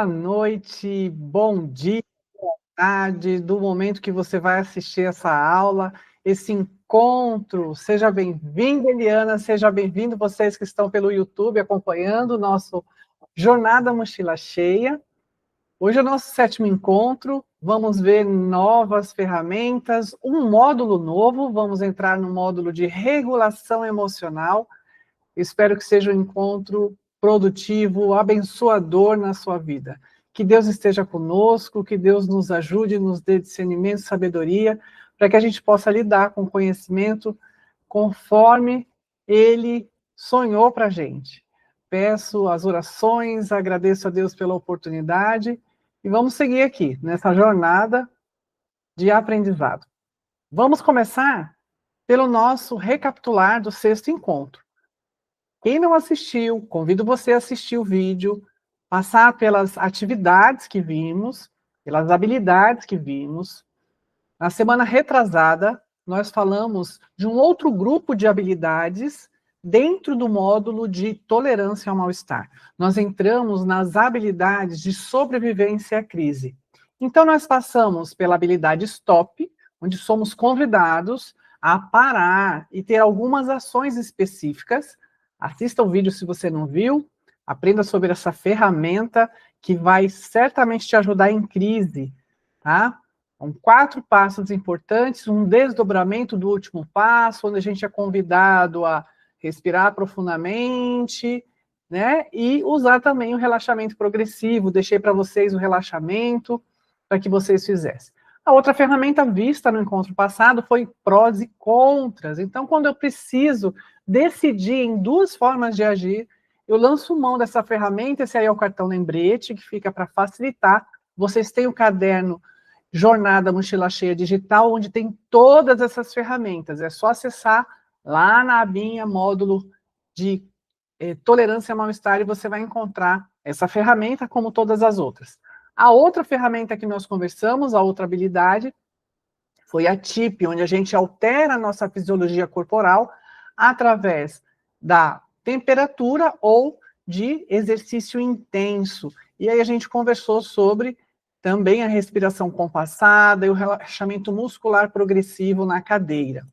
Boa noite, bom dia, boa tarde, do momento que você vai assistir essa aula, esse encontro. Seja bem-vinda, Eliana, seja bem-vindo vocês que estão pelo YouTube acompanhando o nosso Jornada Mochila Cheia. Hoje é o nosso 7º encontro, vamos ver novas ferramentas, um módulo novo, vamos entrar no módulo de regulação emocional. Espero que seja um encontro produtivo, abençoador na sua vida. Que Deus esteja conosco, que Deus nos ajude, nos dê discernimento e sabedoria, para que a gente possa lidar com o conhecimento conforme Ele sonhou para a gente. Peço as orações, agradeço a Deus pela oportunidade, e vamos seguir aqui, nessa jornada de aprendizado. Vamos começar pelo nosso recapitular do 6º encontro. Quem não assistiu, convido você a assistir o vídeo, passar pelas atividades que vimos, pelas habilidades que vimos. Na semana retrasada, nós falamos de um outro grupo de habilidades dentro do módulo de tolerância ao mal-estar. Nós entramos nas habilidades de sobrevivência à crise. Então, nós passamos pela habilidade STOP, onde somos convidados a parar e ter algumas ações específicas. Assista o vídeo se você não viu, aprenda sobre essa ferramenta que vai certamente te ajudar em crise, tá? São 4 passos importantes, um desdobramento do último passo, onde a gente é convidado a respirar profundamente, né? E usar também o relaxamento progressivo. Deixei para vocês o relaxamento, para que vocês fizessem. A outra ferramenta vista no encontro passado foi prós e contras. Então, quando eu preciso decidir em 2 formas de agir, eu lanço mão dessa ferramenta. Esse aí é o cartão lembrete, que fica para facilitar. Vocês têm o caderno Jornada Mochila Cheia Digital, onde tem todas essas ferramentas. É só acessar lá na abinha módulo de tolerância ao mal-estar e você vai encontrar essa ferramenta como todas as outras. A outra ferramenta que nós conversamos, a outra habilidade, foi a TIP, onde a gente altera a nossa fisiologia corporal através da temperatura ou de exercício intenso. E aí a gente conversou sobre também a respiração compassada e o relaxamento muscular progressivo na cadeira.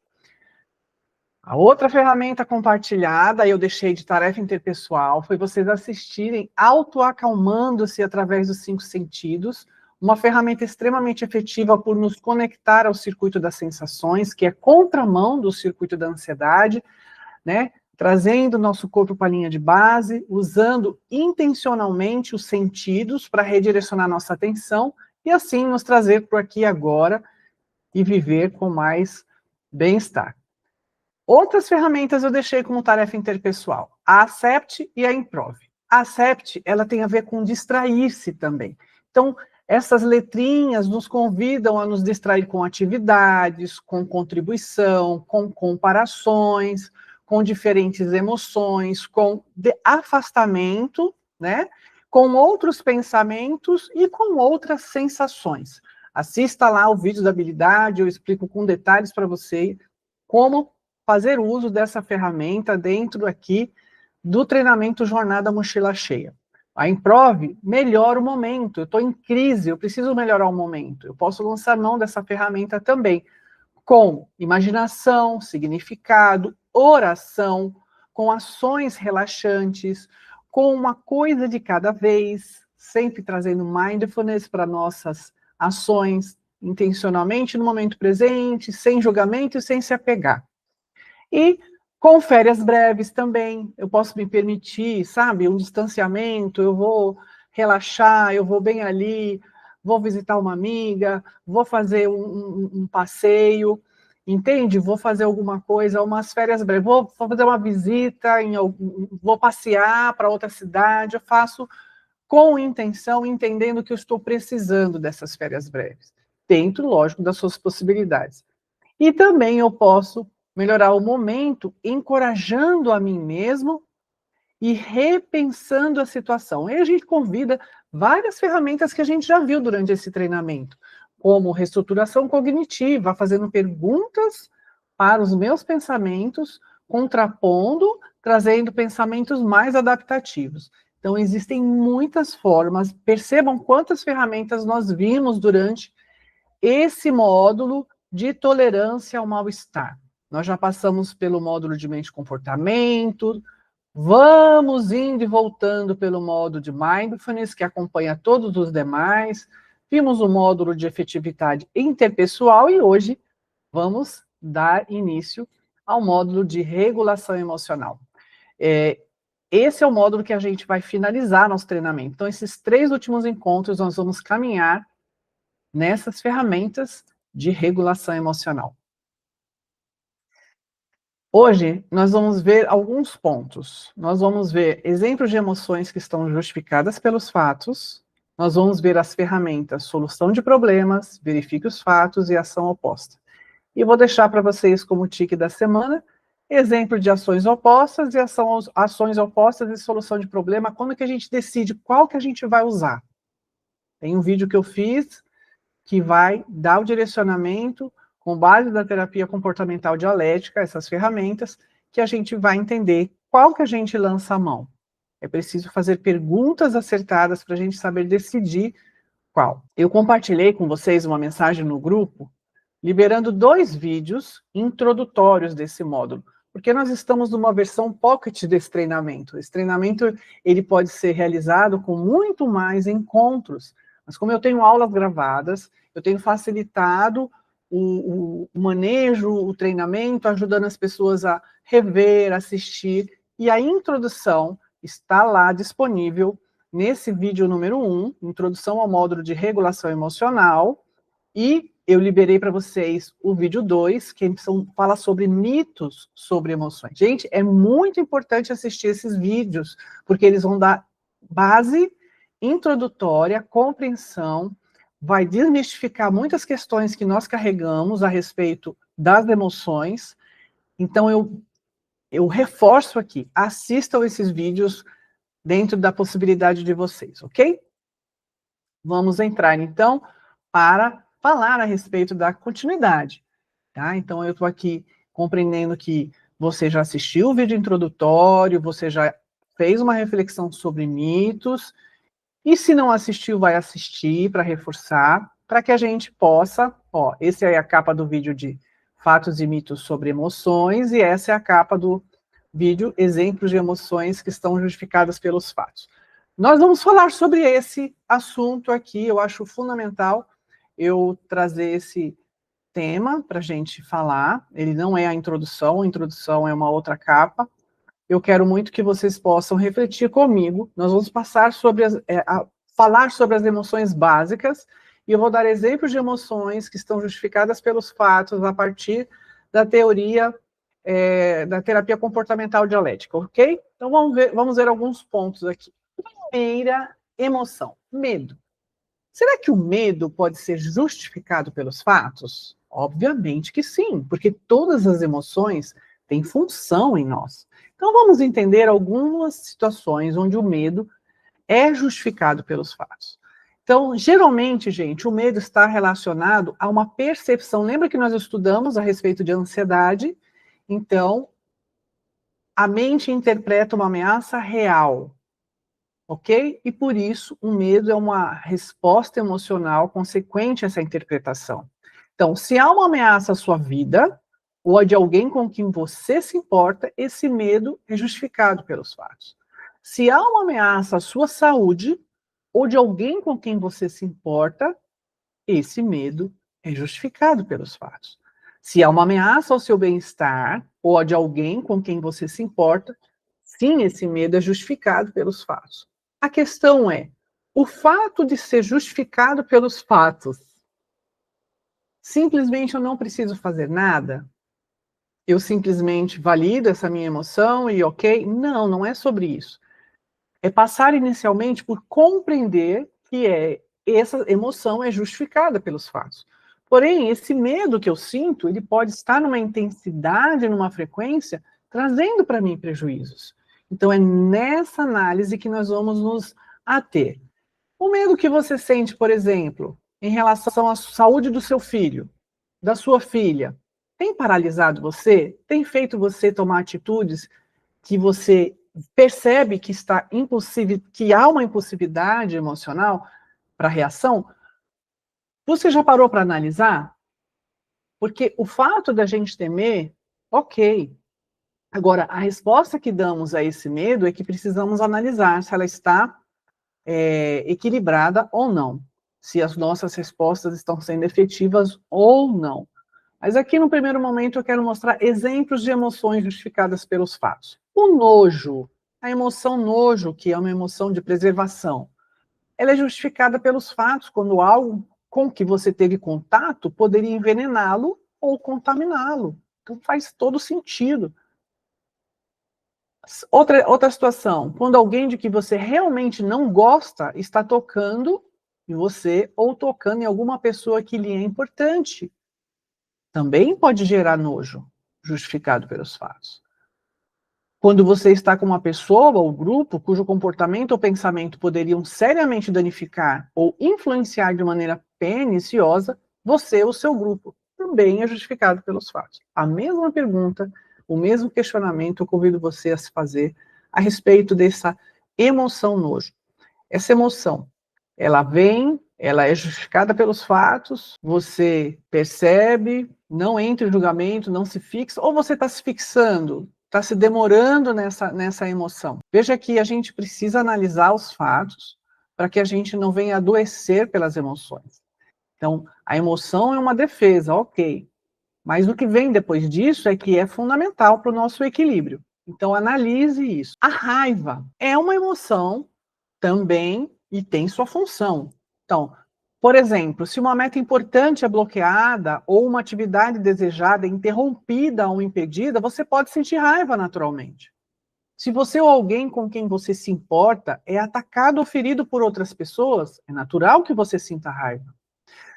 A outra ferramenta compartilhada, eu deixei de tarefa interpessoal, foi vocês assistirem autoacalmando-se através dos 5 sentidos, uma ferramenta extremamente efetiva por nos conectar ao circuito das sensações, que é contramão do circuito da ansiedade, né? Trazendo nosso corpo para a linha de base, usando intencionalmente os sentidos para redirecionar nossa atenção e assim nos trazer para aqui e agora e viver com mais bem-estar. Outras ferramentas eu deixei como tarefa interpessoal, a Accept e a Improve. A Accept, ela tem a ver com distrair-se também. Então, essas letrinhas nos convidam a nos distrair com atividades, com contribuição, com comparações, com diferentes emoções, com afastamento, né? Com outros pensamentos e com outras sensações. Assista lá o vídeo da habilidade, eu explico com detalhes para você como fazer uso dessa ferramenta dentro aqui do treinamento Jornada Mochila Cheia. A Improve melhora o momento, eu estou em crise, eu preciso melhorar o momento. Eu posso lançar mão dessa ferramenta também, com imaginação, significado, oração, com ações relaxantes, com uma coisa de cada vez, sempre trazendo mindfulness para nossas ações, intencionalmente no momento presente, sem julgamento e sem se apegar. E com férias breves também, eu posso me permitir, sabe, um distanciamento, eu vou relaxar, eu vou bem ali, vou visitar uma amiga, vou fazer um passeio, entende? Vou fazer alguma coisa, umas férias breves, vou fazer uma visita, vou passear para outra cidade, eu faço com intenção, entendendo que eu estou precisando dessas férias breves, dentro, lógico, das suas possibilidades. E também eu posso melhorar o momento, encorajando a mim mesmo e repensando a situação. E a gente convida várias ferramentas que a gente já viu durante esse treinamento, como reestruturação cognitiva, fazendo perguntas para os meus pensamentos, contrapondo, trazendo pensamentos mais adaptativos. Então, existem muitas formas. Percebam quantas ferramentas nós vimos durante esse módulo de tolerância ao mal-estar. Nós já passamos pelo módulo de mente e comportamento, vamos indo e voltando pelo módulo de mindfulness, que acompanha todos os demais. Vimos o módulo de efetividade interpessoal e hoje vamos dar início ao módulo de regulação emocional. Esse é o módulo que a gente vai finalizar nosso treinamento. Então, esses 3 últimos encontros, nós vamos caminhar nessas ferramentas de regulação emocional. Hoje, nós vamos ver alguns pontos. Nós vamos ver exemplos de emoções que estão justificadas pelos fatos. Nós vamos ver as ferramentas solução de problemas, verifique os fatos e ação oposta. E vou deixar para vocês como tique da semana, exemplo de ações opostas e ações opostas e solução de problema, como é que a gente decide qual que a gente vai usar. Tem um vídeo que eu fiz que vai dar o direcionamento com base da terapia comportamental dialética, essas ferramentas, que a gente vai entender qual que a gente lança a mão. É preciso fazer perguntas acertadas para a gente saber decidir qual. Eu compartilhei com vocês uma mensagem no grupo, liberando 2 vídeos introdutórios desse módulo, porque nós estamos numa versão pocket desse treinamento. Esse treinamento ele pode ser realizado com muito mais encontros, mas como eu tenho aulas gravadas, eu tenho facilitado o manejo, o treinamento, ajudando as pessoas a rever, assistir, e a introdução está lá disponível nesse vídeo número 1, introdução ao módulo de regulação emocional, e eu liberei para vocês o vídeo 2, que fala sobre mitos sobre emoções. Gente, é muito importante assistir esses vídeos, porque eles vão dar base introdutória, compreensão, vai desmistificar muitas questões que nós carregamos a respeito das emoções. Então, eu reforço aqui, assistam esses vídeos dentro da possibilidade de vocês, ok? Vamos entrar, então, para falar a respeito da continuidade, tá? Então, eu estou aqui compreendendo que você já assistiu o vídeo introdutório, você já fez uma reflexão sobre mitos, e se não assistiu, vai assistir para reforçar, para que a gente possa, esse é a capa do vídeo de fatos e mitos sobre emoções, e essa é a capa do vídeo exemplos de emoções que estão justificadas pelos fatos. Nós vamos falar sobre esse assunto aqui, eu acho fundamental eu trazer esse tema para a gente falar, ele não é a introdução é uma outra capa. Eu quero muito que vocês possam refletir comigo, nós vamos passar sobre falar sobre as emoções básicas, e eu vou dar exemplos de emoções que estão justificadas pelos fatos a partir da teoria da terapia comportamental dialética, ok? Então vamos ver alguns pontos aqui. Primeira emoção, medo. Será que o medo pode ser justificado pelos fatos? Obviamente que sim, porque todas as emoções têm função em nós. Então vamos entender algumas situações onde o medo é justificado pelos fatos. Então, geralmente, gente, o medo está relacionado a uma percepção. Lembra que nós estudamos a respeito de ansiedade? Então, a mente interpreta uma ameaça real, ok? E por isso, o medo é uma resposta emocional consequente a essa interpretação. Então, se há uma ameaça à sua vida, ou a de alguém com quem você se importa, esse medo é justificado pelos fatos. Se há uma ameaça à sua saúde, ou de alguém com quem você se importa, esse medo é justificado pelos fatos. Se há uma ameaça ao seu bem-estar, ou a de alguém com quem você se importa, sim, esse medo é justificado pelos fatos. A questão é, o fato de ser justificado pelos fatos, simplesmente eu não preciso fazer nada? Eu simplesmente valido essa minha emoção e ok? Não, não é sobre isso. É passar inicialmente por compreender que essa emoção é justificada pelos fatos. Porém, esse medo que eu sinto, ele pode estar numa intensidade, numa frequência, trazendo para mim prejuízos. Então, é nessa análise que nós vamos nos ater. O medo que você sente, por exemplo, em relação à saúde do seu filho, da sua filha, tem paralisado você? Tem feito você tomar atitudes que você percebe que está que há uma impulsividade emocional para reação, você já parou para analisar? Porque o fato da gente temer, ok. Agora, a resposta que damos a esse medo é que precisamos analisar se ela está equilibrada ou não, se as nossas respostas estão sendo efetivas ou não. Mas aqui no primeiro momento eu quero mostrar exemplos de emoções justificadas pelos fatos. O nojo, a emoção nojo, que é uma emoção de preservação, ela é justificada pelos fatos, quando algo com que você teve contato poderia envenená-lo ou contaminá-lo. Então faz todo sentido. Outra situação, quando alguém de que você realmente não gosta está tocando em você ou tocando em alguma pessoa que lhe é importante, também pode gerar nojo, justificado pelos fatos. Quando você está com uma pessoa ou grupo cujo comportamento ou pensamento poderiam seriamente danificar ou influenciar de maneira perniciosa você ou seu grupo, também é justificado pelos fatos. A mesma pergunta, o mesmo questionamento, eu convido você a se fazer a respeito dessa emoção nojo. Essa emoção, ela vem, ela é justificada pelos fatos, você percebe, não entra em julgamento, não se fixa, ou você está se fixando, está se demorando nessa emoção. Veja que a gente precisa analisar os fatos para que a gente não venha adoecer pelas emoções. Então, a emoção é uma defesa, ok. Mas o que vem depois disso é que é fundamental para o nosso equilíbrio. Então, analise isso. A raiva é uma emoção também e tem sua função. Então, por exemplo, se uma meta importante é bloqueada ou uma atividade desejada é interrompida ou impedida, você pode sentir raiva naturalmente. Se você ou alguém com quem você se importa é atacado ou ferido por outras pessoas, é natural que você sinta raiva.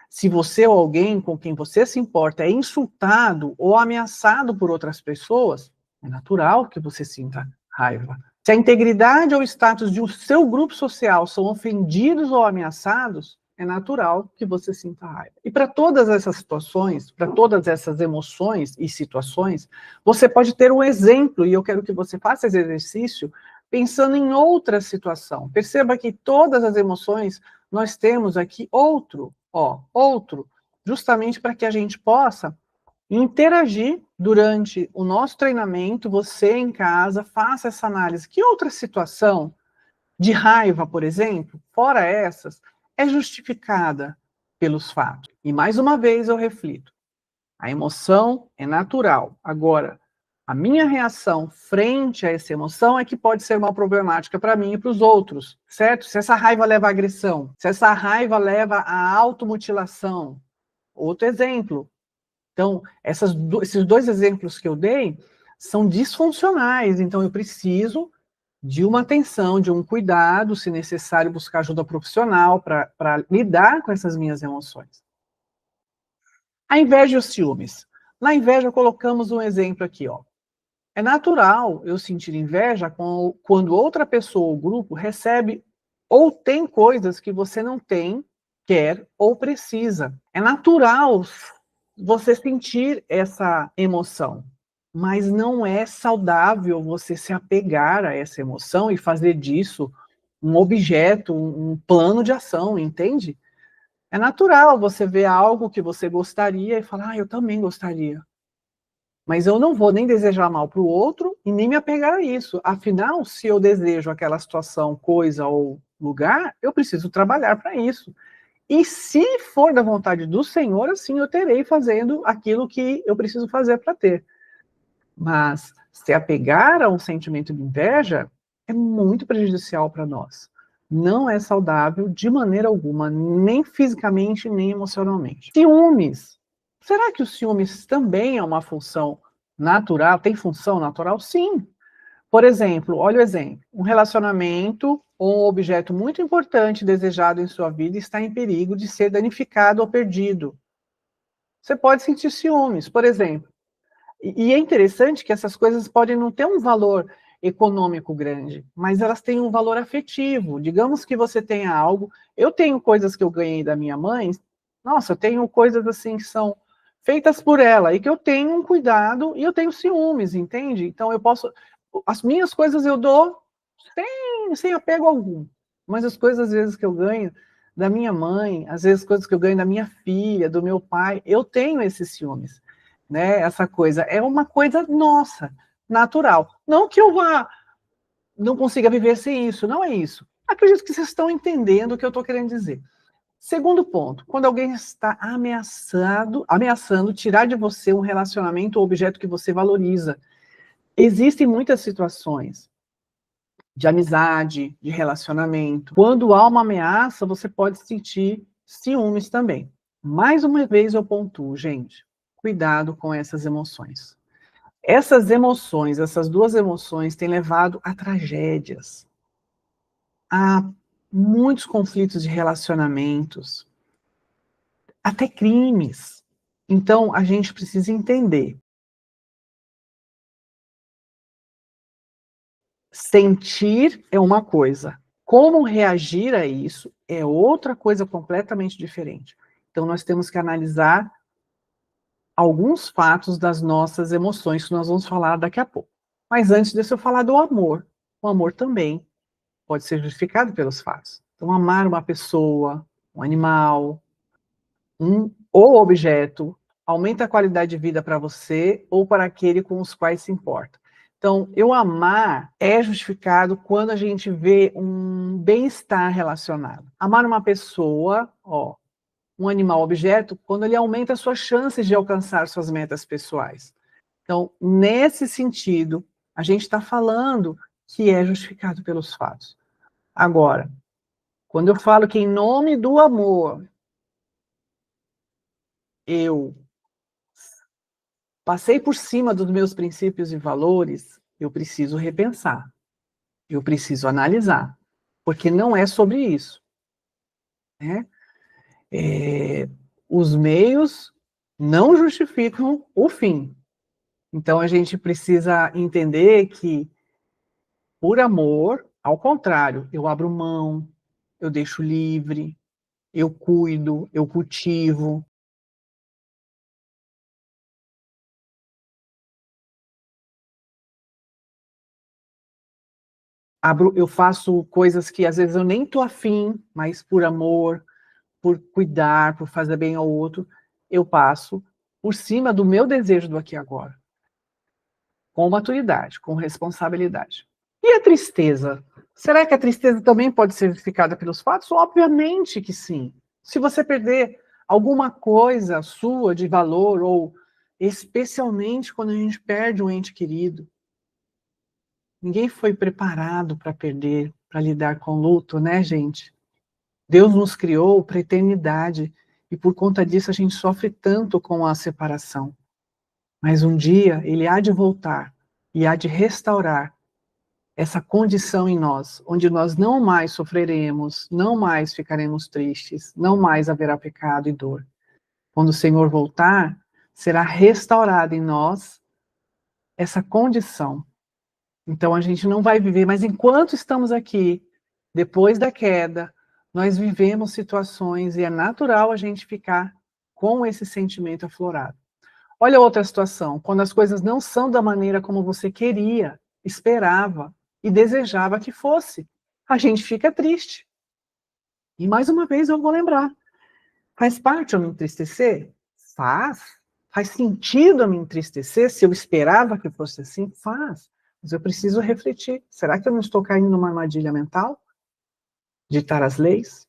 Se você ou alguém com quem você se importa é insultado ou ameaçado por outras pessoas, é natural que você sinta raiva. Se a integridade ou o status de um seu grupo social são ofendidos ou ameaçados, é natural que você sinta raiva. E para todas essas situações, para todas essas emoções e situações, você pode ter um exemplo, e eu quero que você faça esse exercício pensando em outra situação. Perceba que todas as emoções, nós temos aqui outro, justamente para que a gente possa interagir durante o nosso treinamento, você em casa, faça essa análise. Que outra situação de raiva, por exemplo, fora essas, é justificada pelos fatos? E mais uma vez eu reflito, a emoção é natural. Agora, a minha reação frente a essa emoção é que pode ser uma problemática para mim e para os outros, certo? Se essa raiva leva à agressão, se essa raiva leva à automutilação. Outro exemplo. Então, esses dois exemplos que eu dei são disfuncionais, então eu preciso de uma atenção, de um cuidado, se necessário buscar ajuda profissional para lidar com essas minhas emoções. A inveja e os ciúmes. Na inveja, colocamos um exemplo aqui, ó. É natural eu sentir inveja quando outra pessoa ou grupo recebe ou tem coisas que você não tem, quer ou precisa. É natural você sentir essa emoção, mas não é saudável você se apegar a essa emoção e fazer disso um objeto, um plano de ação, entende? É natural você ver algo que você gostaria e falar, eu também gostaria. Mas eu não vou nem desejar mal para o outro e nem me apegar a isso. Afinal, se eu desejo aquela situação, coisa ou lugar, eu preciso trabalhar para isso. E se for da vontade do Senhor, assim eu terei fazendo aquilo que eu preciso fazer para ter. Mas se apegar a um sentimento de inveja é muito prejudicial para nós. Não é saudável de maneira alguma, nem fisicamente, nem emocionalmente. Ciúmes. Será que o ciúmes também é uma função natural? Tem função natural? Sim. Por exemplo, olha o exemplo. Um relacionamento ou um objeto muito importante desejado em sua vida está em perigo de ser danificado ou perdido. Você pode sentir ciúmes, por exemplo. E é interessante que essas coisas podem não ter um valor econômico grande, mas elas têm um valor afetivo. Digamos que você tenha algo, eu tenho coisas que eu ganhei da minha mãe, nossa, eu tenho coisas assim que são feitas por ela, e que eu tenho um cuidado, e eu tenho ciúmes, entende? Então eu posso, As minhas coisas eu dou sem apego algum. Mas as coisas, às vezes, que eu ganho da minha mãe, às vezes, coisas que eu ganho da minha filha, do meu pai, eu tenho esses ciúmes. Né? Essa coisa é uma coisa nossa, natural. Não que eu não consiga viver sem isso, não é isso. Acredito que vocês estão entendendo o que eu estou querendo dizer. Segundo ponto, quando alguém está ameaçando tirar de você um relacionamento ou objeto que você valoriza. Existem muitas situações de amizade, de relacionamento. Quando há uma ameaça, você pode sentir ciúmes também. Mais uma vez eu pontuo, gente, cuidado com essas emoções. Essas emoções, essas duas emoções, têm levado a tragédias, a muitos conflitos de relacionamentos, até crimes. Então, a gente precisa entender. Sentir é uma coisa, como reagir a isso é outra coisa completamente diferente. Então, nós temos que analisar alguns fatos das nossas emoções, que nós vamos falar daqui a pouco. Mas antes disso, eu falar do amor. O amor também pode ser justificado pelos fatos. Então, amar uma pessoa, um animal, ou objeto, aumenta a qualidade de vida para você ou para aquele com os quais se importa. Então, eu amar é justificado quando a gente vê um bem-estar relacionado. Amar uma pessoa, um animal objeto, quando ele aumenta as suas chances de alcançar suas metas pessoais. Então, nesse sentido, a gente está falando que é justificado pelos fatos. Agora, quando eu falo que em nome do amor, eu passei por cima dos meus princípios e valores, eu preciso repensar, eu preciso analisar, porque não é sobre isso. Né? Os meios não justificam o fim. Então a gente precisa entender que, por amor, ao contrário, eu abro mão, eu deixo livre, eu cuido, eu cultivo. Eu faço coisas que às vezes eu nem estou afim, mas por amor, por cuidar, por fazer bem ao outro, eu passo por cima do meu desejo do aqui e agora. Com maturidade, com responsabilidade. E a tristeza? Será que a tristeza também pode ser justificada pelos fatos? Obviamente que sim. Se você perder alguma coisa sua de valor, ou especialmente quando a gente perde um ente querido, ninguém foi preparado para perder, para lidar com luto, né, gente? Deus nos criou para a eternidade e por conta disso a gente sofre tanto com a separação. Mas um dia ele há de voltar e há de restaurar essa condição em nós, onde nós não mais sofreremos, não mais ficaremos tristes, não mais haverá pecado e dor. Quando o Senhor voltar, será restaurada em nós essa condição. Então a gente não vai viver, mas enquanto estamos aqui, depois da queda, nós vivemos situações e é natural a gente ficar com esse sentimento aflorado. Olha outra situação, quando as coisas não são da maneira como você queria, esperava e desejava que fosse, a gente fica triste. E mais uma vez eu vou lembrar, faz parte eu me entristecer? Faz. Faz sentido eu me entristecer se eu esperava que fosse assim? Faz. Mas eu preciso refletir. Será que eu não estou caindo numa armadilha mental? Ditar as leis?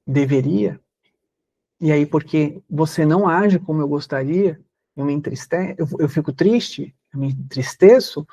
Deveria? E aí, porque você não age como eu gostaria, eu fico triste, eu me entristeço.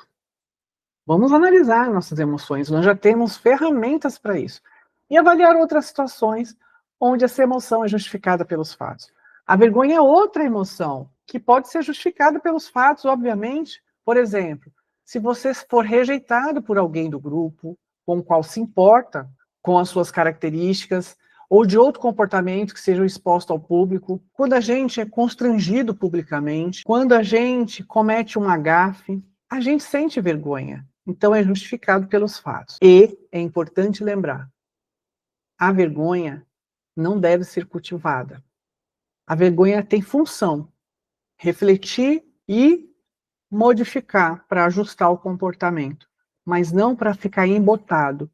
Vamos analisar nossas emoções. Nós já temos ferramentas para isso. E avaliar outras situações onde essa emoção é justificada pelos fatos. A vergonha é outra emoção que pode ser justificada pelos fatos, obviamente. Por exemplo, se você for rejeitado por alguém do grupo com o qual se importa, com as suas características, ou de outro comportamento que seja exposto ao público, quando a gente é constrangido publicamente, quando a gente comete um agafe, a gente sente vergonha. Então é justificado pelos fatos. E é importante lembrar, a vergonha não deve ser cultivada. A vergonha tem função, refletir e modificar, para ajustar o comportamento, mas não para ficar embotado,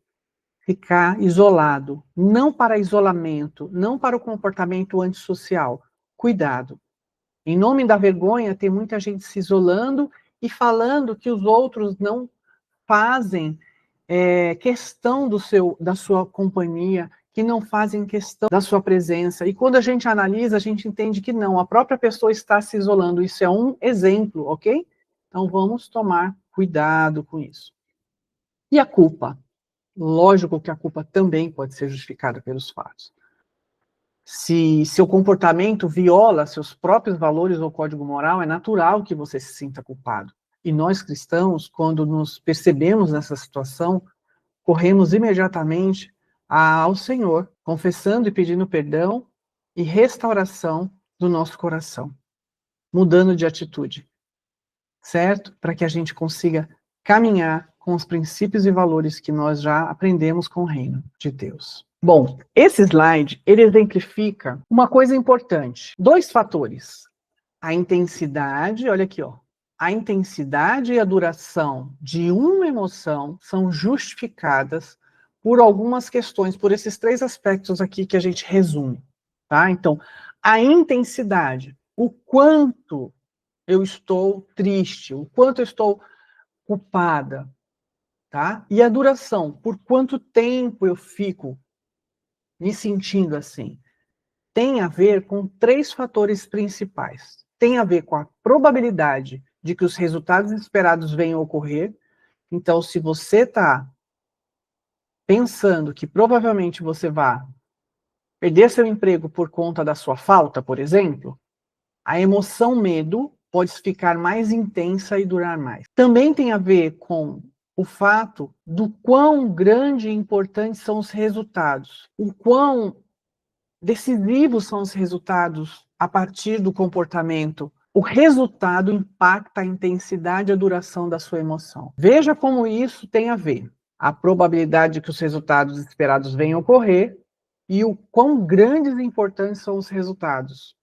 ficar isolado, não para isolamento, não para o comportamento antissocial. Cuidado. Em nome da vergonha, tem muita gente se isolando e falando que os outros não fazem questão da sua companhia, que não fazem questão da sua presença. E quando a gente analisa, a gente entende que não, a própria pessoa está se isolando. Isso é um exemplo, ok? Então vamos tomar cuidado com isso. E a culpa? Lógico que a culpa também pode ser justificada pelos fatos. Se seu comportamento viola seus próprios valores ou código moral, é natural que você se sinta culpado. E nós cristãos, quando nos percebemos nessa situação, corremos imediatamente ao Senhor, confessando e pedindo perdão e restauração do nosso coração, mudando de atitude, certo? Para que a gente consiga caminhar com os princípios e valores que nós já aprendemos com o reino de Deus. Bom, esse slide, ele exemplifica uma coisa importante. 2 fatores. A intensidade, olha aqui, ó. A intensidade e a duração de uma emoção são justificadas por algumas questões, por esses 3 aspectos aqui que a gente resume, tá? Então, a intensidade, o quanto eu estou triste, o quanto eu estou culpada, tá? E a duração, por quanto tempo eu fico me sentindo assim. Tem a ver com 3 fatores principais. Tem a ver com a probabilidade de que os resultados esperados venham a ocorrer. Então, se você está pensando que provavelmente você vai perder seu emprego por conta da sua falta, por exemplo, a emoção medo pode ficar mais intensa e durar mais. Também tem a ver com o fato do quão grande e importante são os resultados, o quão decisivos são os resultados a partir do comportamento. O resultado impacta a intensidade e a duração da sua emoção. Veja como isso tem a ver. A probabilidade de que os resultados esperados venham a ocorrer e o quão grandes e importantes são os resultados.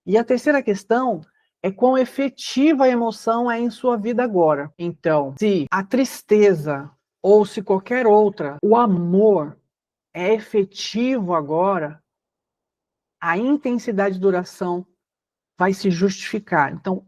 E a terceira questão é quão efetiva a emoção é em sua vida agora. Então, se a tristeza ou se qualquer outra, o amor é efetivo agora, a intensidade de duração vai se justificar. Então,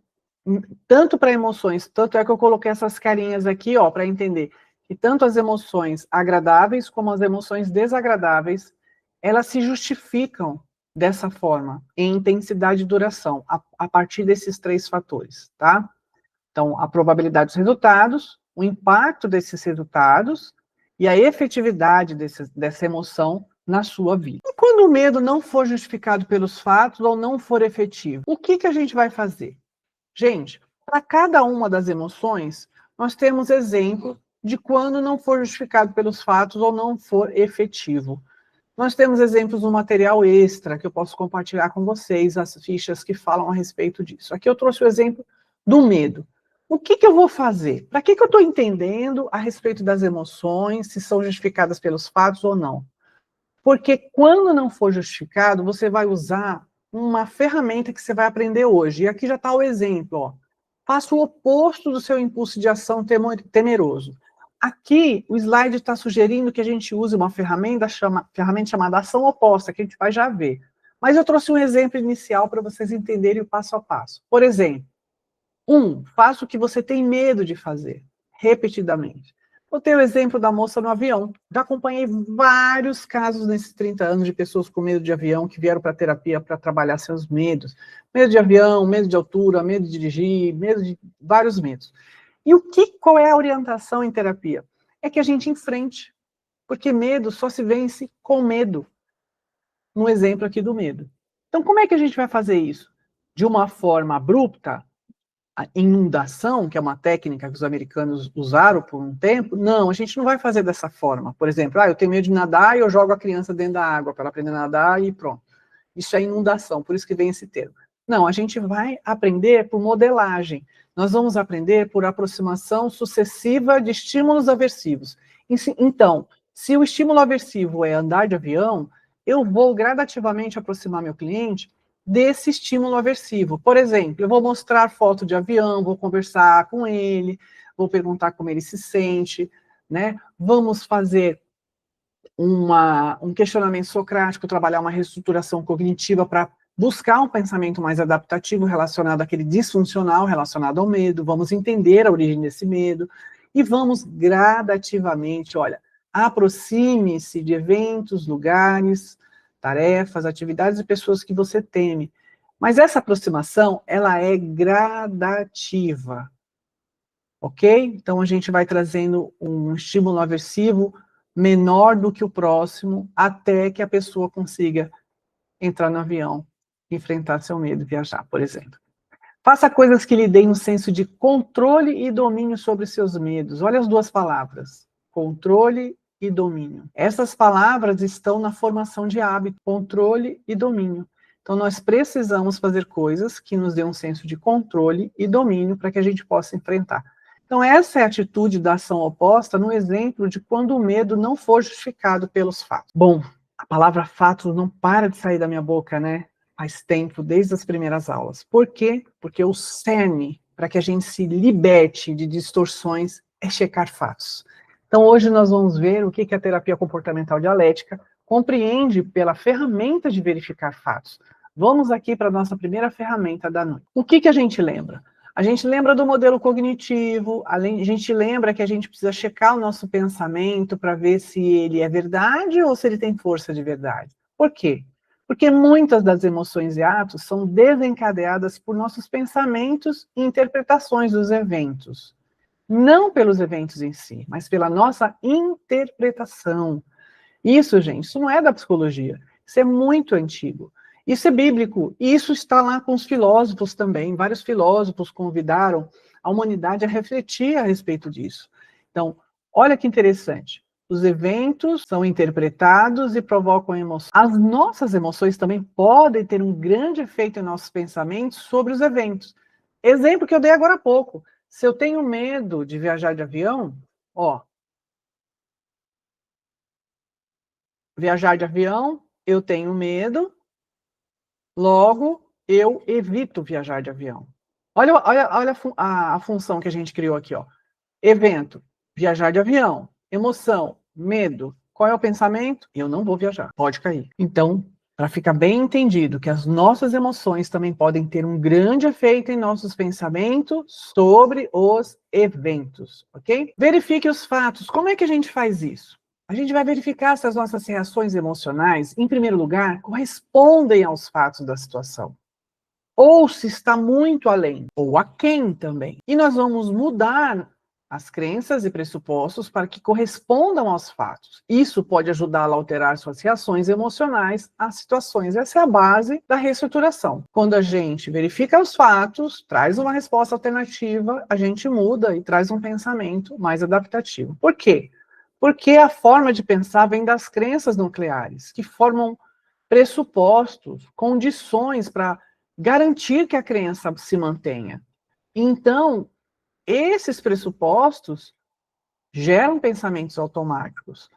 tanto para emoções, tanto é que eu coloquei essas carinhas aqui, ó, para entender que tanto as emoções agradáveis como as emoções desagradáveis, elas se justificam dessa forma, em intensidade e duração, a partir desses 3 fatores, tá? Então, a probabilidade dos resultados, o impacto desses resultados e a efetividade dessa emoção na sua vida. E quando o medo não for justificado pelos fatos ou não for efetivo, o que a gente vai fazer? Gente, para cada uma das emoções, nós temos exemplo de quando não for justificado pelos fatos ou não for efetivo. Nós temos exemplos no material extra que eu posso compartilhar com vocês, as fichas que falam a respeito disso. Aqui eu trouxe o exemplo do medo. O que eu vou fazer? Para que eu estou entendendo a respeito das emoções, se são justificadas pelos fatos ou não? Porque quando não for justificado, você vai usar uma ferramenta que você vai aprender hoje. E aqui já está o exemplo. Ó. Faça o oposto do seu impulso de ação temeroso. Aqui, o slide está sugerindo que a gente use uma ferramenta chamada ação oposta, que a gente vai já ver. Mas eu trouxe um exemplo inicial para vocês entenderem o passo a passo. Por exemplo, faça o que você tem medo de fazer, repetidamente. Eu tenho o exemplo da moça no avião. Já acompanhei vários casos nesses 30 anos de pessoas com medo de avião que vieram para a terapia para trabalhar seus medos. Medo de avião, medo de altura, medo de dirigir, medo de vários medos. E qual é a orientação em terapia? É que a gente enfrente, porque medo só se vence com medo. No exemplo aqui do medo. Então, como é que a gente vai fazer isso? De uma forma abrupta? A inundação, que é uma técnica que os americanos usaram por um tempo, não, a gente não vai fazer dessa forma. Por exemplo, eu tenho medo de nadar e eu jogo a criança dentro da água para ela aprender a nadar e pronto. Isso é inundação, por isso que vem esse termo. Não, a gente vai aprender por modelagem. Nós vamos aprender por aproximação sucessiva de estímulos aversivos. Então, se o estímulo aversivo é andar de avião, eu vou gradativamente aproximar meu cliente desse estímulo aversivo. Por exemplo, eu vou mostrar foto de avião, vou conversar com ele, vou perguntar como ele se sente, né? Vamos fazer um questionamento socrático, trabalhar uma reestruturação cognitiva para buscar um pensamento mais adaptativo relacionado àquele disfuncional, relacionado ao medo, vamos entender a origem desse medo, e vamos gradativamente, olha, aproxime-se de eventos, lugares, tarefas, atividades e pessoas que você teme. Mas essa aproximação, ela é gradativa, ok? Então a gente vai trazendo um estímulo aversivo menor do que o próximo, até que a pessoa consiga entrar no avião, enfrentar seu medo, viajar, por exemplo. Faça coisas que lhe deem um senso de controle e domínio sobre seus medos. Olha as duas palavras, controle e domínio. Essas palavras estão na formação de hábito, controle e domínio. Então nós precisamos fazer coisas que nos dêem um senso de controle e domínio para que a gente possa enfrentar. Então essa é a atitude da ação oposta no exemplo de quando o medo não for justificado pelos fatos. Bom, a palavra fatos não para de sair da minha boca, né? Faz tempo, desde as primeiras aulas. Por quê? Porque o cerne para que a gente se liberte de distorções é checar fatos. Então hoje nós vamos ver o que a terapia comportamental dialética compreende pela ferramenta de verificar fatos. Vamos aqui para a nossa primeira ferramenta da noite. O que a gente lembra? A gente lembra do modelo cognitivo, a gente lembra que a gente precisa checar o nosso pensamento para ver se ele é verdade ou se ele tem força de verdade. Por quê? Porque muitas das emoções e atos são desencadeadas por nossos pensamentos e interpretações dos eventos. Não pelos eventos em si, mas pela nossa interpretação. Isso, gente, isso não é da psicologia. Isso é muito antigo. Isso é bíblico, e isso está lá com os filósofos também. Vários filósofos convidaram a humanidade a refletir a respeito disso. Então, olha que interessante. Os eventos são interpretados e provocam emoções. As nossas emoções também podem ter um grande efeito em nossos pensamentos sobre os eventos. Exemplo que eu dei agora há pouco. Se eu tenho medo de viajar de avião, ó, viajar de avião, eu tenho medo, logo, eu evito viajar de avião. Olha a função que a gente criou aqui, ó. Evento, viajar de avião. Emoção, medo. Qual é o pensamento? Eu não vou viajar, pode cair. Então, para ficar bem entendido que as nossas emoções também podem ter um grande efeito em nossos pensamentos sobre os eventos, ok? Verifique os fatos. Como é que a gente faz isso? A gente vai verificar se as nossas reações emocionais, em primeiro lugar, correspondem aos fatos da situação. Ou se está muito além, ou aquém também. E nós vamos mudar as crenças e pressupostos para que correspondam aos fatos. Isso pode ajudá-la a alterar suas reações emocionais às situações. Essa é a base da reestruturação. Quando a gente verifica os fatos, traz uma resposta alternativa, a gente muda e traz um pensamento mais adaptativo. Por quê? Porque a forma de pensar vem das crenças nucleares, que formam pressupostos, condições para garantir que a crença se mantenha. Então, esses pressupostos geram pensamentos automáticos.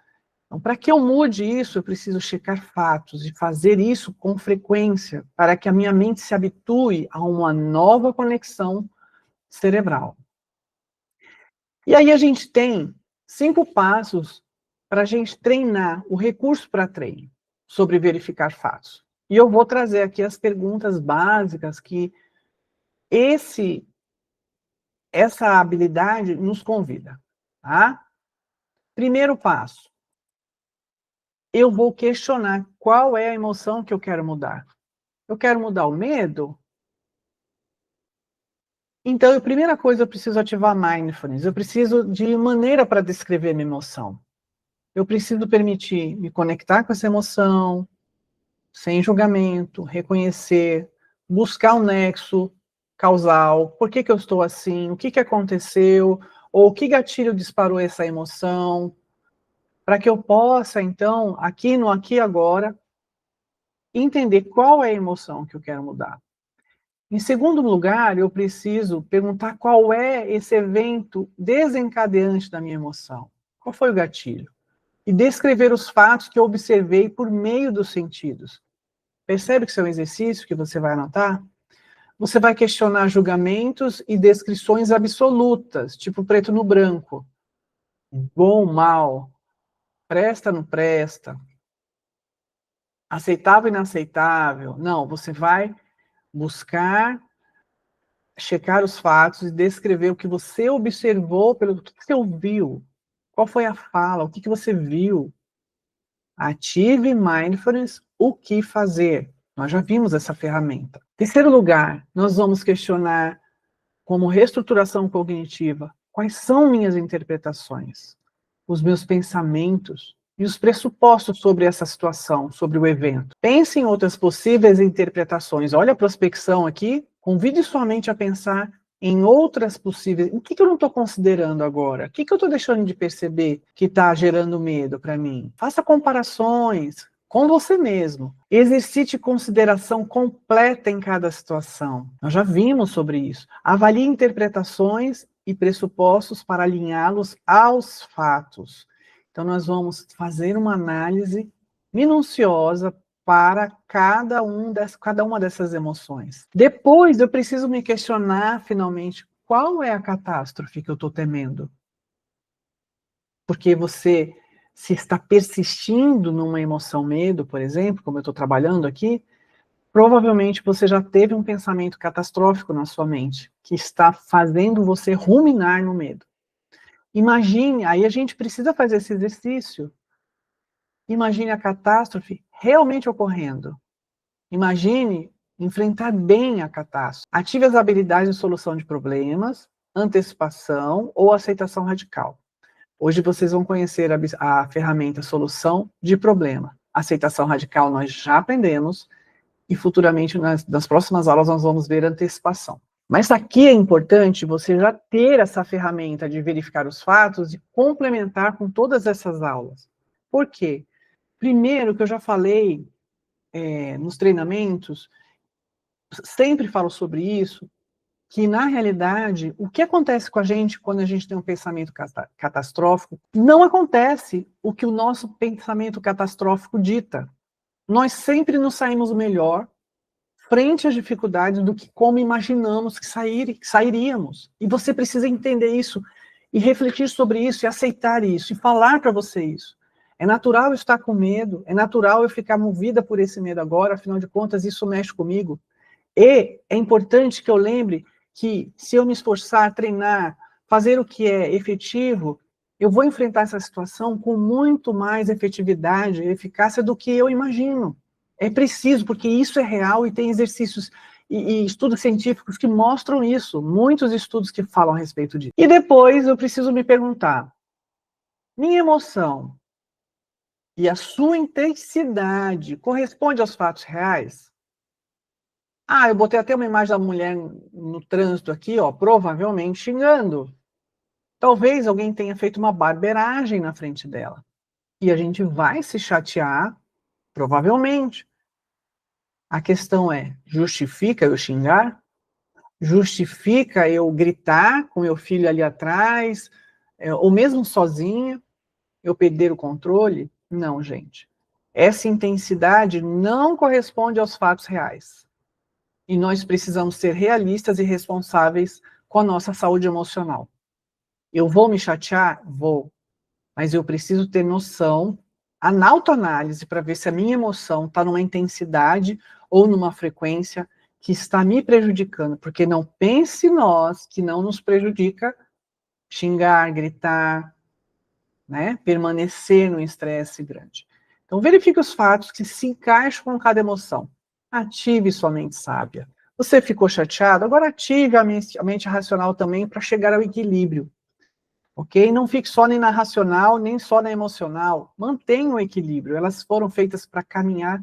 Então, para que eu mude isso, eu preciso checar fatos e fazer isso com frequência, para que a minha mente se habitue a uma nova conexão cerebral. E aí a gente tem 5 passos para a gente treinar, o recurso para treino, sobre verificar fatos. E eu vou trazer aqui as perguntas básicas que essa habilidade nos convida, tá? Primeiro passo, eu vou questionar qual é a emoção que eu quero mudar. Eu quero mudar o medo? Então, a primeira coisa, eu preciso ativar mindfulness. Eu preciso de maneira para descrever minha emoção. Eu preciso permitir me conectar com essa emoção, sem julgamento, reconhecer, buscar um nexo causal. Por que eu estou assim? O que aconteceu? Ou que gatilho disparou essa emoção? Para que eu possa, então, aqui no aqui e agora, entender qual é a emoção que eu quero mudar. Em segundo lugar, eu preciso perguntar qual é esse evento desencadeante da minha emoção. Qual foi o gatilho? E descrever os fatos que eu observei por meio dos sentidos. Percebe que isso é um exercício que você vai anotar? Você vai questionar julgamentos e descrições absolutas, tipo preto no branco. Bom, mal, presta, não presta, aceitável, inaceitável. Não, você vai buscar, checar os fatos e descrever o que você observou, pelo que você ouviu, qual foi a fala, o que você viu. Ative Mindfulness, o que fazer. Nós já vimos essa ferramenta. Terceiro lugar, nós vamos questionar como reestruturação cognitiva, quais são minhas interpretações, os meus pensamentos e os pressupostos sobre essa situação, sobre o evento. Pense em outras possíveis interpretações. Olha a prospecção aqui, convide sua mente a pensar em outras possíveis. O que eu não estou considerando agora? O que eu estou deixando de perceber que está gerando medo para mim? Faça comparações com você mesmo. Exercite consideração completa em cada situação. Nós já vimos sobre isso. Avalie interpretações e pressupostos para alinhá-los aos fatos. Então, nós vamos fazer uma análise minuciosa para cada uma dessas emoções. Depois, eu preciso me questionar, finalmente, qual é a catástrofe que eu estou temendo? Porque você, se está persistindo numa emoção medo, por exemplo, como eu estou trabalhando aqui, provavelmente você já teve um pensamento catastrófico na sua mente, que está fazendo você ruminar no medo. Imagine, aí a gente precisa fazer esse exercício. Imagine a catástrofe realmente ocorrendo. Imagine enfrentar bem a catástrofe. Ative as habilidades de solução de problemas, antecipação ou aceitação radical. Hoje vocês vão conhecer a ferramenta solução de problema. Aceitação radical nós já aprendemos e futuramente nas próximas aulas nós vamos ver antecipação. Mas aqui é importante você já ter essa ferramenta de verificar os fatos e complementar com todas essas aulas. Por quê? Primeiro, que eu já falei nos treinamentos, sempre falo sobre isso, que na realidade, o que acontece com a gente quando a gente tem um pensamento catastrófico, não acontece o que o nosso pensamento catastrófico dita. Nós sempre nos saímos melhor frente às dificuldades do que como imaginamos que sairíamos. E você precisa entender isso, e refletir sobre isso, e aceitar isso, e falar para você isso. É natural eu estar com medo, é natural eu ficar movida por esse medo agora, afinal de contas isso mexe comigo. E é importante que eu lembre que se eu me esforçar, treinar, fazer o que é efetivo, eu vou enfrentar essa situação com muito mais efetividade e eficácia do que eu imagino. É preciso, porque isso é real e tem exercícios e estudos científicos que mostram isso, muitos estudos que falam a respeito disso. E depois eu preciso me perguntar, minha emoção e a sua intensidade corresponde aos fatos reais? Eu botei até uma imagem da mulher no trânsito aqui, ó, provavelmente xingando. Talvez alguém tenha feito uma barbeiragem na frente dela. E a gente vai se chatear, provavelmente. A questão é, justifica eu xingar? Justifica eu gritar com meu filho ali atrás? Ou mesmo sozinha, eu perder o controle? Não, gente. Essa intensidade não corresponde aos fatos reais. E nós precisamos ser realistas e responsáveis com a nossa saúde emocional. Eu vou me chatear? Vou. Mas eu preciso ter noção, a autoanálise, para ver se a minha emoção está numa intensidade ou numa frequência que está me prejudicando. Porque não pense nós que não nos prejudica xingar, gritar, né? Permanecer no estresse grande. Então, verifique os fatos que se encaixam com cada emoção. Ative sua mente sábia. Você ficou chateado? Agora ative a mente racional também para chegar ao equilíbrio. Ok? Não fique só nem na racional, nem só na emocional. Mantenha o equilíbrio. Elas foram feitas para caminhar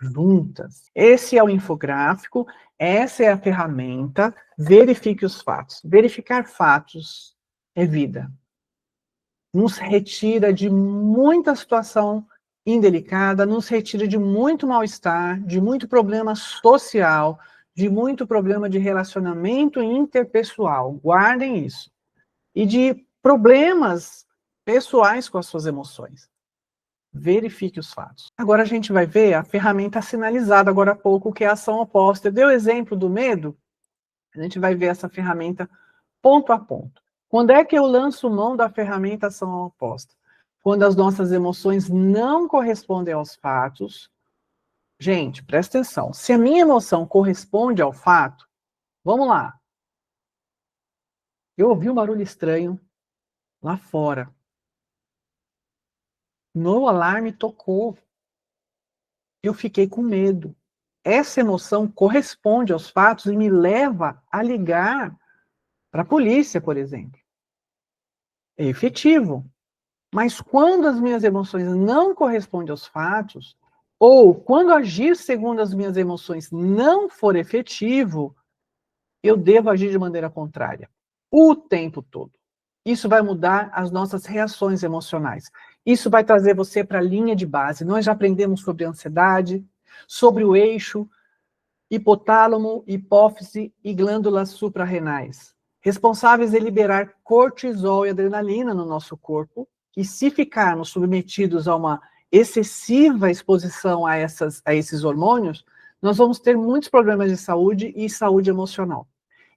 juntas. Esse é o infográfico, essa é a ferramenta. Verifique os fatos. Verificar fatos é vida. Nos retira de muita situação indelicada, nos retira de muito mal-estar, de muito problema social, de muito problema de relacionamento interpessoal. Guardem isso. E de problemas pessoais com as suas emoções. verifique os fatos. Agora a gente vai ver a ferramenta sinalizada agora há pouco, que é a ação oposta. Eu dei o exemplo do medo, a gente vai ver essa ferramenta ponto a ponto. Quando é que eu lanço mão da ferramenta ação oposta? Quando as nossas emoções não correspondem aos fatos. Gente, presta atenção. Se a minha emoção corresponde ao fato, vamos lá. Eu ouvi um barulho estranho lá fora. Meu alarme tocou. Eu fiquei com medo. Essa emoção corresponde aos fatos e me leva a ligar para a polícia, por exemplo. É efetivo. Mas quando as minhas emoções não correspondem aos fatos, ou quando agir segundo as minhas emoções não for efetivo, eu devo agir de maneira contrária. O tempo todo. Isso vai mudar as nossas reações emocionais. Isso vai trazer você para a linha de base. Nós já aprendemos sobre ansiedade, sobre o eixo, hipotálamo, hipófise e glândulas suprarrenais, responsáveis em liberar cortisol e adrenalina no nosso corpo, e se ficarmos submetidos a uma excessiva exposição a esses hormônios, nós vamos ter muitos problemas de saúde e saúde emocional.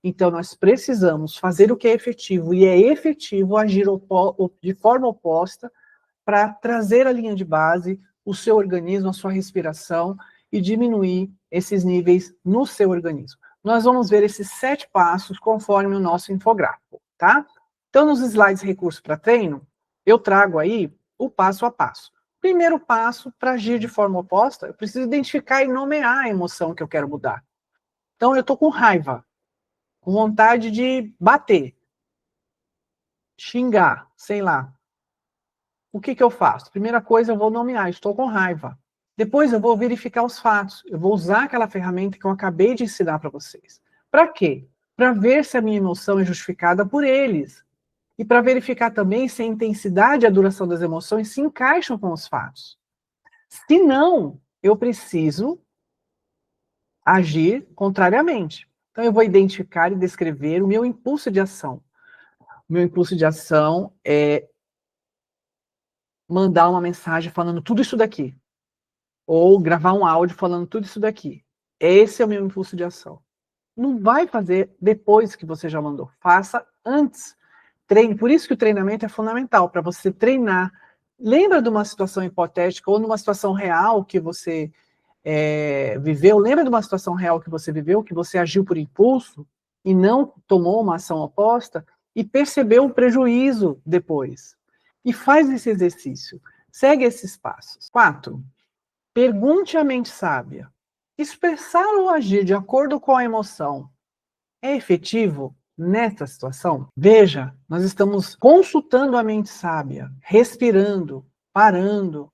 Então, nós precisamos fazer o que é efetivo, e é efetivo agir de forma oposta para trazer a linha de base, o seu organismo, a sua respiração, e diminuir esses níveis no seu organismo. Nós vamos ver esses 7 passos conforme o nosso infográfico, tá? Então, nos slides recurso para treino, eu trago aí o passo a passo. Primeiro passo, para agir de forma oposta, eu preciso identificar e nomear a emoção que eu quero mudar. Então, eu estou com raiva, com vontade de bater, xingar, sei lá. O que eu faço? Primeira coisa, eu vou nomear, estou com raiva. Depois eu vou verificar os fatos. Eu vou usar aquela ferramenta que eu acabei de ensinar para vocês. Para quê? Para ver se a minha emoção é justificada por eles. E para verificar também se a intensidade e a duração das emoções se encaixam com os fatos. Se não, eu preciso agir contrariamente. Então eu vou identificar e descrever o meu impulso de ação. O meu impulso de ação é mandar uma mensagem falando tudo isso daqui. Ou gravar um áudio falando tudo isso daqui. Esse é o meu impulso de ação. Não vai fazer depois que você já mandou. Faça antes. Treine. Por isso que o treinamento é fundamental, para você treinar. Lembra de uma situação hipotética ou numa situação real que você viveu? Lembra de uma situação real que você viveu, que você agiu por impulso e não tomou uma ação oposta e percebeu o prejuízo depois? E faz esse exercício. Segue esses passos. 4. Pergunte à mente sábia. Expressar ou agir de acordo com a emoção é efetivo nesta situação? Veja, nós estamos consultando a mente sábia, respirando, parando,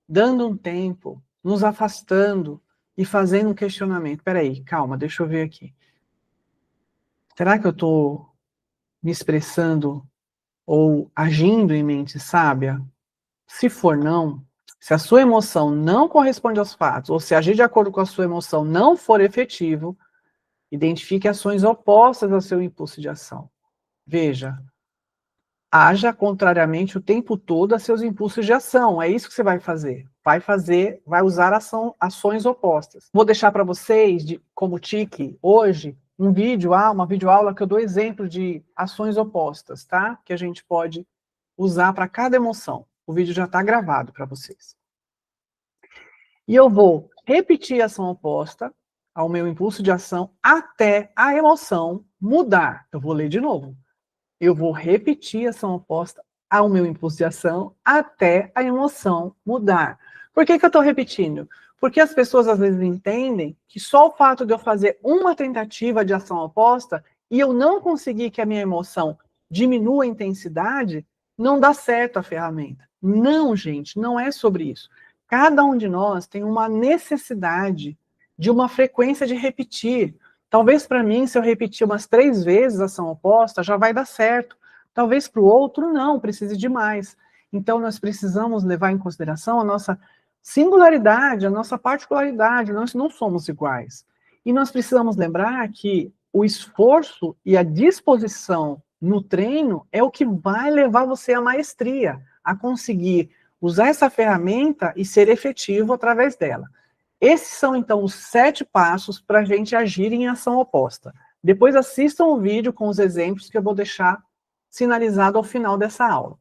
dando um tempo, nos afastando e fazendo um questionamento. Peraí, calma, deixa eu ver aqui. Será que eu estou me expressando ou agindo em mente sábia? Se for não, se a sua emoção não corresponde aos fatos, ou se agir de acordo com a sua emoção não for efetivo, identifique ações opostas ao seu impulso de ação. Veja, haja contrariamente o tempo todo a seus impulsos de ação. É isso que você vai fazer. Vai usar ações opostas. Vou deixar para vocês, como tique, hoje, uma videoaula que eu dou exemplo de ações opostas, tá? Que a gente pode usar para cada emoção. O vídeo já está gravado para vocês. E eu vou repetir a ação oposta ao meu impulso de ação até a emoção mudar. Eu vou ler de novo. Eu vou repetir a ação oposta ao meu impulso de ação até a emoção mudar. Por que eu estou repetindo? Porque as pessoas às vezes entendem que só o fato de eu fazer uma tentativa de ação oposta e eu não conseguir que a minha emoção diminua a intensidade, não dá certo a ferramenta. Não, gente, não é sobre isso. Cada um de nós tem uma necessidade de uma frequência de repetir. Talvez para mim, se eu repetir umas 3 vezes a ação oposta, já vai dar certo. Talvez para o outro, não, precise de mais. Então, nós precisamos levar em consideração a nossa singularidade, a nossa particularidade. Nós não somos iguais. E nós precisamos lembrar que o esforço e a disposição no treino é o que vai levar você à maestria, a conseguir usar essa ferramenta e ser efetivo através dela. Esses são, então, os 7 passos para a gente agir em ação oposta. Depois assistam o vídeo com os exemplos que eu vou deixar sinalizado ao final dessa aula.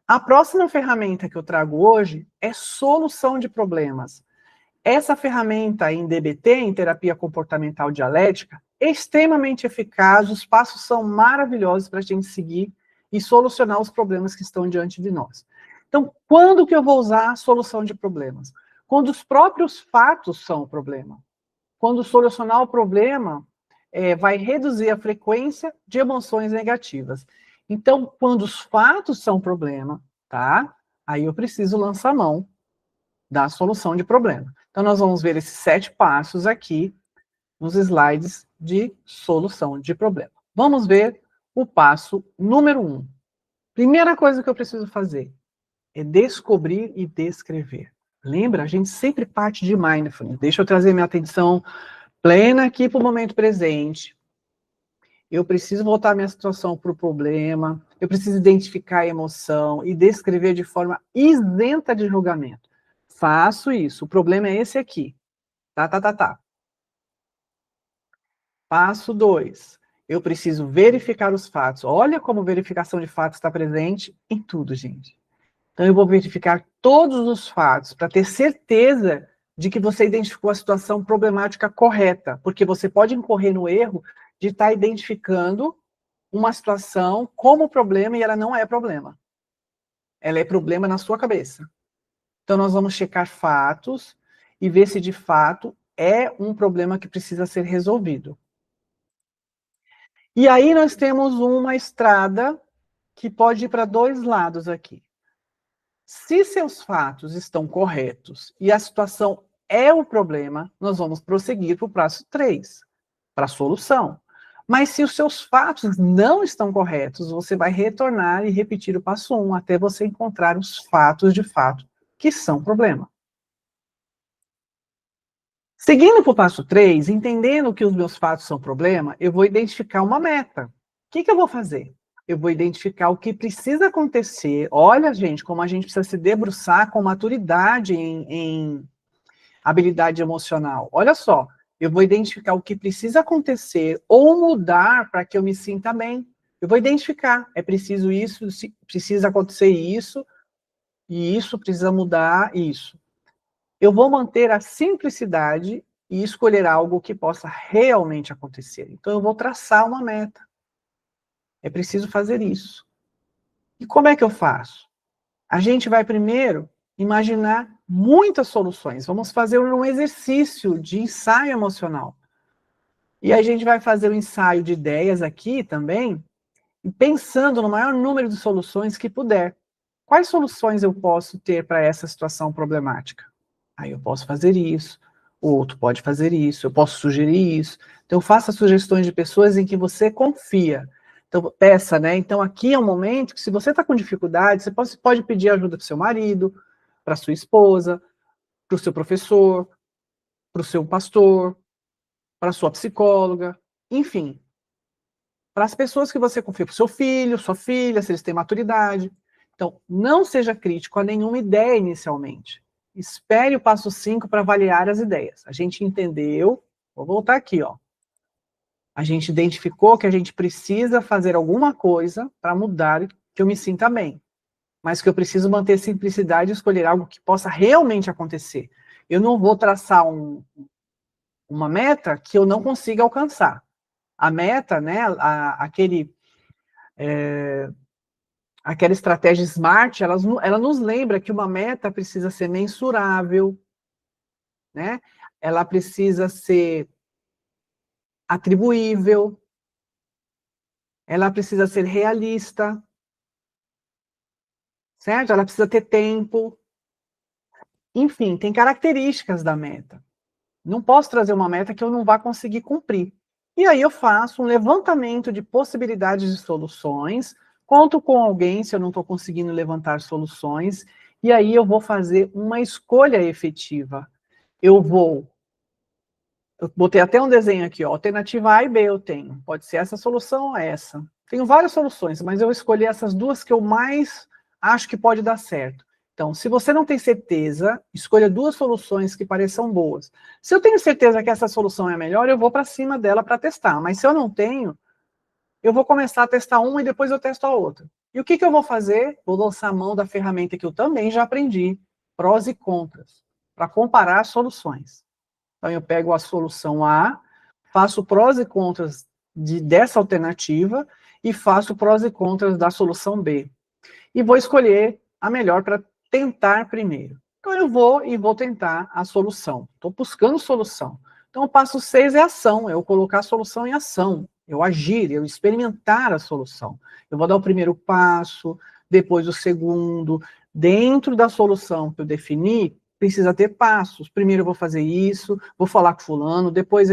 A próxima ferramenta que eu trago hoje é solução de problemas. Essa ferramenta em DBT, em terapia comportamental dialética, é extremamente eficaz, os passos são maravilhosos para a gente seguir e solucionar os problemas que estão diante de nós. Então, quando que eu vou usar a solução de problemas? Quando os próprios fatos são o problema. Quando solucionar o problema vai reduzir a frequência de emoções negativas. Então, quando os fatos são o problema, tá? Aí eu preciso lançar a mão da solução de problema. Então, nós vamos ver esses 7 passos aqui nos slides de solução de problema. Vamos ver o passo número 1. Primeira coisa que eu preciso fazer é descobrir e descrever. Lembra? A gente sempre parte de mindfulness. Deixa eu trazer minha atenção plena aqui para o momento presente. Eu preciso voltar minha situação para o problema. Eu preciso identificar a emoção e descrever de forma isenta de julgamento. Faço isso. O problema é esse aqui. Tá. Passo 2. Eu preciso verificar os fatos. Olha como verificação de fatos está presente em tudo, gente. Então, eu vou verificar todos os fatos para ter certeza de que você identificou a situação problemática correta, porque você pode incorrer no erro de estar identificando uma situação como problema e ela não é problema. Ela é problema na sua cabeça. Então, nós vamos checar fatos e ver se de fato é um problema que precisa ser resolvido. E aí nós temos uma estrada que pode ir para 2 lados aqui. Se seus fatos estão corretos e a situação é o problema, nós vamos prosseguir para o passo 3, para a solução. Mas se os seus fatos não estão corretos, você vai retornar e repetir o passo 1 até você encontrar os fatos de fato que são problema. Seguindo para o passo 3, entendendo que os meus fatos são problema, eu vou identificar uma meta. O que eu vou fazer? Eu vou identificar o que precisa acontecer. Olha, gente, como a gente precisa se debruçar com maturidade em habilidade emocional. Olha só, eu vou identificar o que precisa acontecer ou mudar para que eu me sinta bem. Eu vou identificar, é preciso isso, precisa acontecer isso, e isso precisa mudar isso. Eu vou manter a simplicidade e escolher algo que possa realmente acontecer. Então, eu vou traçar uma meta. É preciso fazer isso. E como é que eu faço? A gente vai primeiro imaginar muitas soluções. Vamos fazer um exercício de ensaio emocional. E a gente vai fazer um ensaio de ideias aqui também, pensando no maior número de soluções que puder. Quais soluções eu posso ter para essa situação problemática? Aí eu posso fazer isso, o outro pode fazer isso, eu posso sugerir isso. Então, faça sugestões de pessoas em que você confia. Então, peça, né? Então, aqui é um momento que, se você está com dificuldade, você pode pedir ajuda para o seu marido, para a sua esposa, para o seu professor, para o seu pastor, para a sua psicóloga, enfim. Para as pessoas que você confia, para o seu filho, sua filha, se eles têm maturidade. Então, não seja crítico a nenhuma ideia inicialmente. Espere o passo 5 para avaliar as ideias. A gente entendeu, vou voltar aqui, ó. A gente identificou que a gente precisa fazer alguma coisa para mudar, que eu me sinta bem. Mas que eu preciso manter simplicidade e escolher algo que possa realmente acontecer. Eu não vou traçar uma meta que eu não consiga alcançar. A meta, né, aquela estratégia SMART, ela nos lembra que uma meta precisa ser mensurável, né? Ela precisa ser atribuível, ela precisa ser realista, certo? Ela precisa ter tempo. Enfim, tem características da meta. Não posso trazer uma meta que eu não vá conseguir cumprir. E aí eu faço um levantamento de possibilidades de soluções, conto com alguém se eu não estou conseguindo levantar soluções, e aí eu vou fazer uma escolha efetiva. Eu botei até um desenho aqui, ó, alternativa A e B eu tenho. Pode ser essa solução ou essa. Tenho várias soluções, mas eu escolhi essas duas que eu mais acho que pode dar certo. Então, se você não tem certeza, escolha 2 soluções que pareçam boas. Se eu tenho certeza que essa solução é a melhor, eu vou para cima dela para testar. Mas se eu não tenho, eu vou começar a testar uma e depois eu testo a outra. E o que eu vou fazer? Vou lançar a mão da ferramenta que eu também já aprendi, prós e contras, para comparar as soluções. Então, eu pego a solução A, faço prós e contras dessa alternativa e faço prós e contras da solução B. E vou escolher a melhor para tentar primeiro. Então, eu vou tentar a solução. Estou buscando solução. Então, o passo 6 é ação, é eu colocar a solução em ação, eu agir, eu experimentar a solução. Eu vou dar o primeiro passo, depois o segundo. Dentro da solução que eu defini, precisa ter passos. Primeiro eu vou fazer isso, vou falar com fulano, depois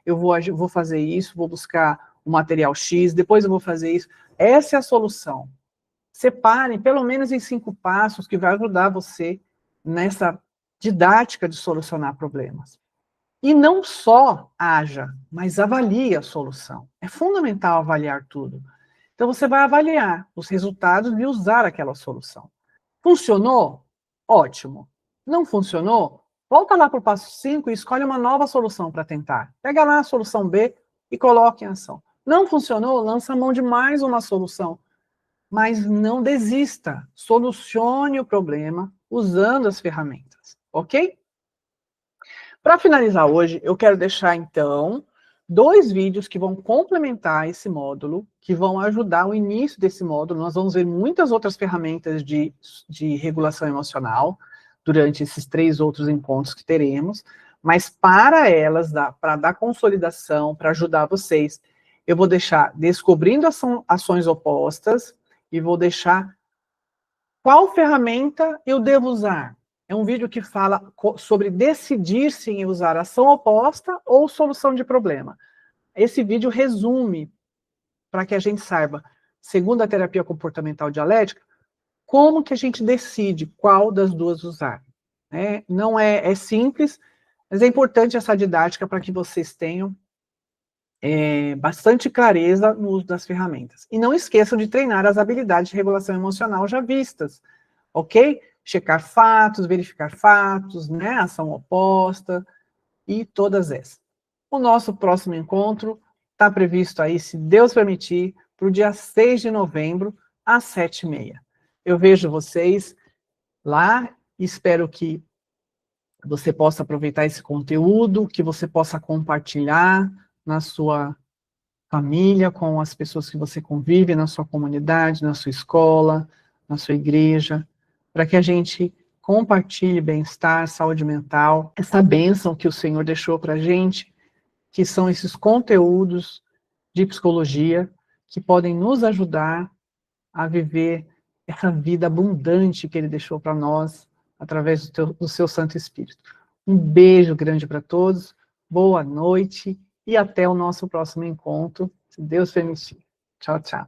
eu vou fazer isso, vou buscar o material X, depois eu vou fazer isso. Essa é a solução. Separem, pelo menos em 5 passos, que vai ajudar você nessa didática de solucionar problemas. E não só haja, mas avalie a solução. É fundamental avaliar tudo. Então, você vai avaliar os resultados e usar aquela solução. Funcionou? Ótimo. Não funcionou? Volta lá para o passo 5 e escolhe uma nova solução para tentar. Pega lá a solução B e coloque em ação. Não funcionou? Lança a mão de mais uma solução. Mas não desista. Solucione o problema usando as ferramentas. Ok? Para finalizar hoje, eu quero deixar, então, 2 vídeos que vão complementar esse módulo, que vão ajudar o início desse módulo. Nós vamos ver muitas outras ferramentas de regulação emocional durante esses 3 outros encontros que teremos, mas para elas, para dar consolidação, para ajudar vocês, eu vou deixar descobrindo ações opostas e vou deixar qual ferramenta eu devo usar. É um vídeo que fala sobre decidir-se em usar ação oposta ou solução de problema. Esse vídeo resume, para que a gente saiba, segundo a terapia comportamental dialética, como que a gente decide qual das duas usar. Não é simples, mas é importante essa didática para que vocês tenham bastante clareza no uso das ferramentas. E não esqueçam de treinar as habilidades de regulação emocional já vistas, ok? Checar fatos, verificar fatos, ação oposta e todas essas. O nosso próximo encontro está previsto aí, se Deus permitir, para o dia 6 de novembro, às 7h30. Eu vejo vocês lá e espero que você possa aproveitar esse conteúdo, que você possa compartilhar na sua família, com as pessoas que você convive, na sua comunidade, na sua escola, na sua igreja, para que a gente compartilhe bem-estar, saúde mental, essa bênção que o Senhor deixou para a gente, que são esses conteúdos de psicologia que podem nos ajudar a viver essa vida abundante que Ele deixou para nós, através do seu Santo Espírito. Um beijo grande para todos, boa noite e até o nosso próximo encontro, se Deus permitir. Tchau, tchau.